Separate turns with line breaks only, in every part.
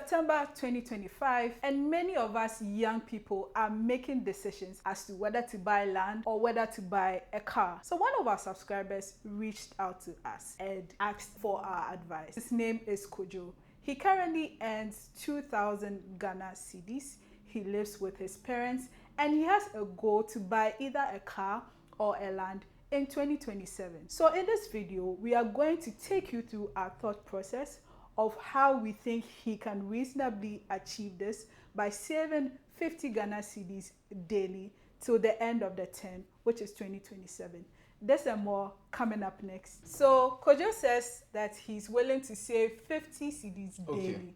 September 2025, and many of us young people are making decisions as to whether to buy land or whether to buy a car. So one of our subscribers reached out to us and asked for our advice. His name is Kojo. He currently earns 2,000 Ghana cedis. He lives with his parents and he has a goal to buy either a car or a land in 2027. So in this video, we are going to take you through our thought process of how we think he can reasonably achieve this by saving 50 Ghana cedis daily till the end of the term, which is 2027. There's and more coming up next. So Kojo says that he's willing to save 50 cedis daily,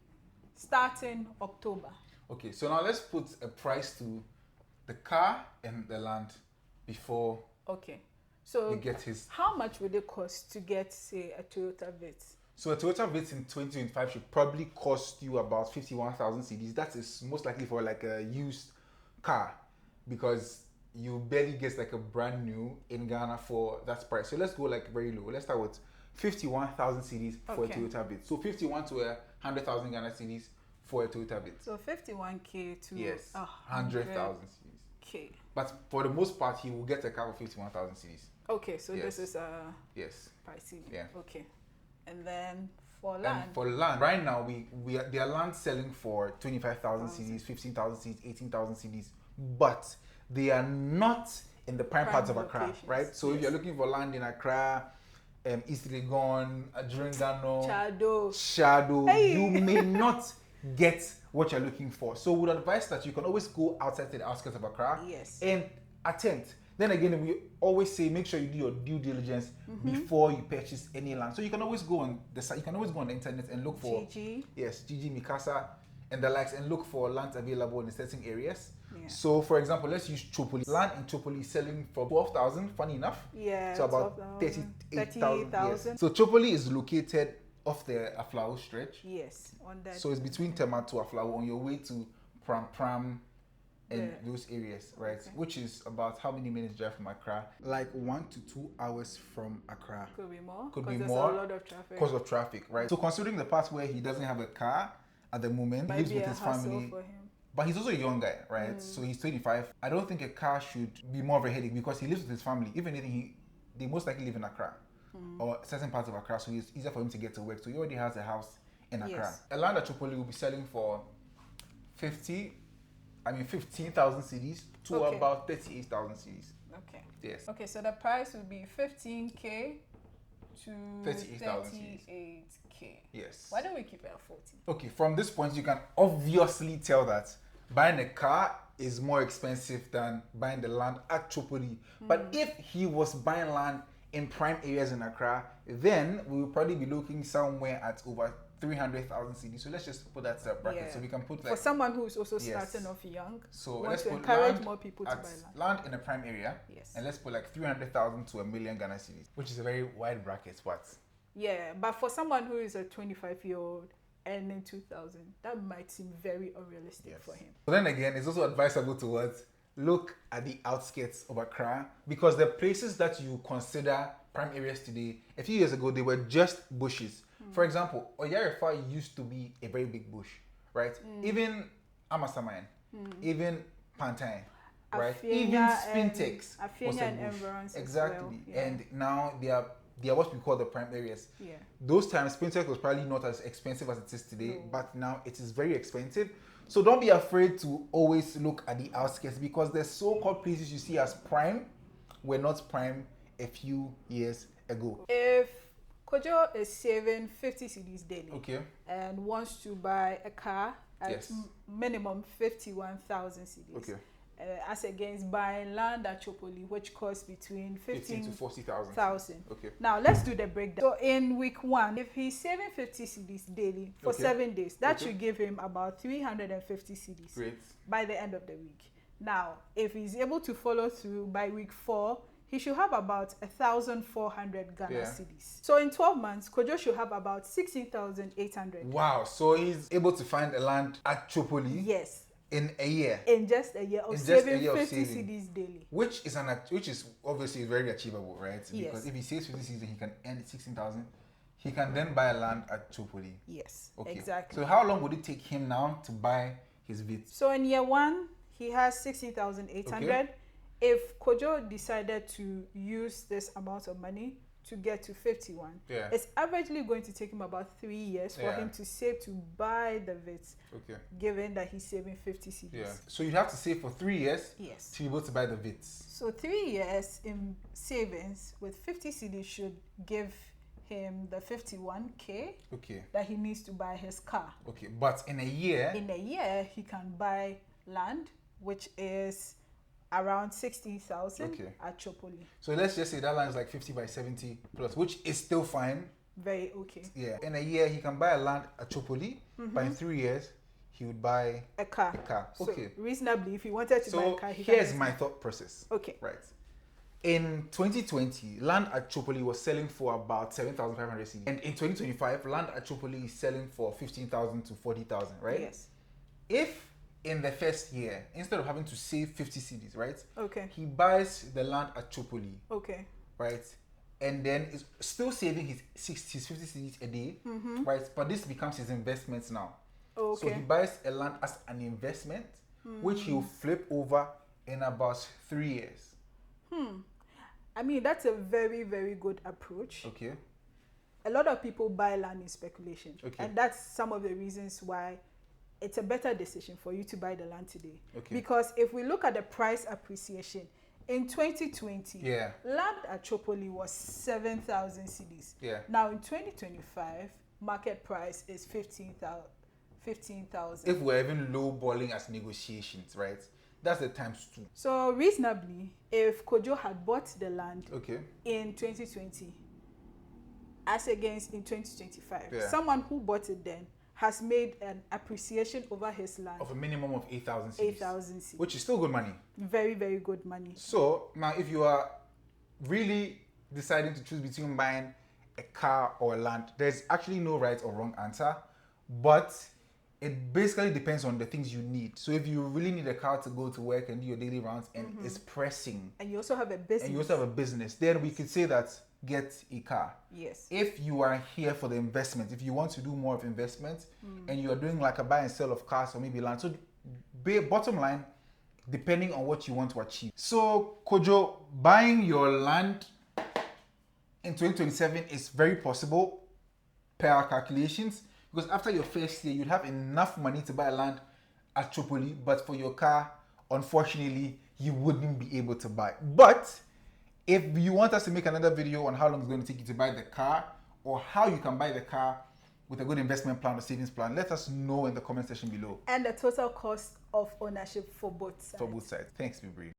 starting October.
Okay, so now let's put a price to the car and the land before
so
we get his...
How much would it cost to get, say, a Toyota Vitz?
So a Toyota Vitz in 2025 should probably cost you about 51,000 cedis. That is most likely for like a used car, because you barely get like a brand new in Ghana for that price. So let's go like very low. Let's start with 51,000 cedis for a Toyota Vitz. So 51 to 100,000 Ghana cedis for a Toyota Vitz.
So 51k to
100,000 cedis.
Okay.
But for the most part, he will get a car for 51,000 cedis.
Okay, so this is pricey.
Yeah.
Okay. And then for land.
And for land, right now they are land selling for 25,000 cedis, 15,000 cedis, 18,000 cedis, but they are not in the prime parts of Accra, right? So if you're looking for land in Accra, East Legon, Adjurengano, Shadow, you may not get what you're looking for. So we would advise that you can always go outside to the outskirts of Accra and attempt. Then again, we always say make sure you do your due diligence before you purchase any land. So you can always go on the site, you can always go on the internet and look for
GG,
Mikasa and the likes, and look for lands available in certain areas.
Yeah.
So for example, let's use Tripoli. Land in Tripoli is selling for 12,000, funny enough.
Yeah.
So about 38,000. Yes. So Tripoli is located off the Aflao stretch.
Yes, on that.
So it's between Tema to Aflao on your way to Pram and those areas, right? Okay. Which is about how many minutes drive from Accra? Like 1 to 2 hours from Accra.
Could be more.
Could be
more.
There's
a lot of traffic.
Because of traffic, right? So considering the part where he doesn't have a car at the moment, he lives with his family.
For him.
But he's also a young guy, right? So he's 25. I don't think a car should be more of a headache because he lives with his family. If anything, they most likely live in Accra or certain parts of Accra, so it's easier for him to get to work. So he already has a house in Accra. Yes. A land at Tripoli will be selling for 15,000 cedis to about 38,000 cedis.
Okay.
Yes.
Okay, so the price would be 15k to 38k.
Yes.
Why don't we keep it at 40?
Okay, from this point, you can obviously tell that buying a car is more expensive than buying the land at Tripoli. But if he was buying land in prime areas in Accra, then we will probably be looking somewhere at over 300,000 cedis. So let's just put that bracket. So we can put like...
For someone who's also starting off young,
so
want
let's
to
put
encourage more people to buy
land in a prime area. Yes. And let's put like 300,000 to 1 million Ghana cedis, which is a very wide bracket.
Yeah, but for someone who is a 25-year-old earning 2,000, that might seem very unrealistic for him.
So then again, it's also advisable to look at the outskirts of Accra, because the places that you consider prime areas today, a few years ago, they were just bushes. For example, Oyarefa used to be a very big bush, right? Even Amasaman, even Pantain, right? Even Spintex was a bush. Exactly. Yeah. And now they are what we call the prime areas. Yeah. Those times, Spintex was probably not as expensive as it is today, but now it is very expensive. So don't be afraid to always look at the outskirts, because the so-called places you see as prime were not prime a few years ago.
If Kojo is saving 50 cedis daily and wants to buy a car at minimum 51,000 cedis, as against buying land at Tripoli, which costs between 15
to 40,000. Okay.
Now let's do the breakdown. So in week 1, if he's saving 50 cedis daily for 7 days, that should give him about 350 cedis by the end of the week. Now, if he's able to follow through by week 4, he should have about 1,400 Ghana cedis. So in 12 months, Kojo should have about 16,800.
Wow! So he's able to find a land at Tripoli.
Yes.
In a year.
In just a year of saving 50 cedis daily.
Which is obviously very achievable, right? Because if he saves 50 cedis, he can earn 16,000. he can then buy land at Tripoli.
Yes,
Okay.
exactly.
So how long would it take him now to buy his VIT?
So in year 1, he has 60,800.
Okay.
If Kojo decided to use this amount of money to get to 51,
Yeah.
it's averagely going to take him about 3 years for him to save to buy the VITs.
Okay.
Given that he's saving 50 cedis.
Yeah. So you'd have to save for 3 years.
Yes.
To be able to buy the VITs.
So 3 years in savings with 50 cedis should give him the 51k.
Okay.
That he needs to buy his car.
Okay. But in a year.
In a year, he can buy land, which is around 60,000 at Tripoli.
So let's just say that land is like 50 by 70 plus, which is still fine.
Very okay.
Yeah. In a year, he can buy a land at Tripoli. But in 3 years, he would buy
a car.
Okay.
So reasonably, if he wanted to buy a car,
here's my thought process.
Okay.
Right. In 2020, land at Tripoli was selling for about 7,500 cedis. And in 2025, land at Tripoli is selling for 15,000 to 40,000, right?
Yes.
If in the first year, instead of having to save 50 cedis, right?
Okay.
He buys the land at Tripoli.
Okay.
Right? And then is still saving his 50 cedis a day, right? But this becomes his investment now.
Okay.
So he buys a land as an investment, which he'll flip over in about 3 years.
I mean, that's a very, very good approach.
Okay.
A lot of people buy land in speculation.
Okay.
And that's some of the reasons why it's a better decision for you to buy the land today.
Okay.
Because if we look at the price appreciation, in 2020, land at Tripoli was 7,000 cedis.
Yeah.
Now in 2025, market price is 15,000.
If we're even lowballing as negotiations, right? That's the times 2.
So reasonably, if Kojo had bought the land in 2020, as against in 2025, someone who bought it then has made an appreciation over his land
of a minimum of 8,000 cedis.
8,000 cedis.
Which is still good money.
Very, very good money.
So now if you are really deciding to choose between buying a car or a land, there's actually no right or wrong answer. But it basically depends on the things you need. So if you really need a car to go to work and do your daily rounds and it's pressing.
And you also have a business.
Then we could say that get a car.
Yes.
If you are here for the investment, if you want to do more of investment and you are doing like a buy and sell of cars or maybe land. So bottom line, depending on what you want to achieve. So Kojo, buying your land in 2027 is very possible per our calculations. Because after your first year, you'd have enough money to buy land at Tripoli, but for your car, unfortunately, you wouldn't be able to buy. But if you want us to make another video on how long it's going to take you to buy the car or how you can buy the car with a good investment plan or savings plan, let us know in the comment section below.
And the total cost of ownership for both sides.
Thanks, Bibri.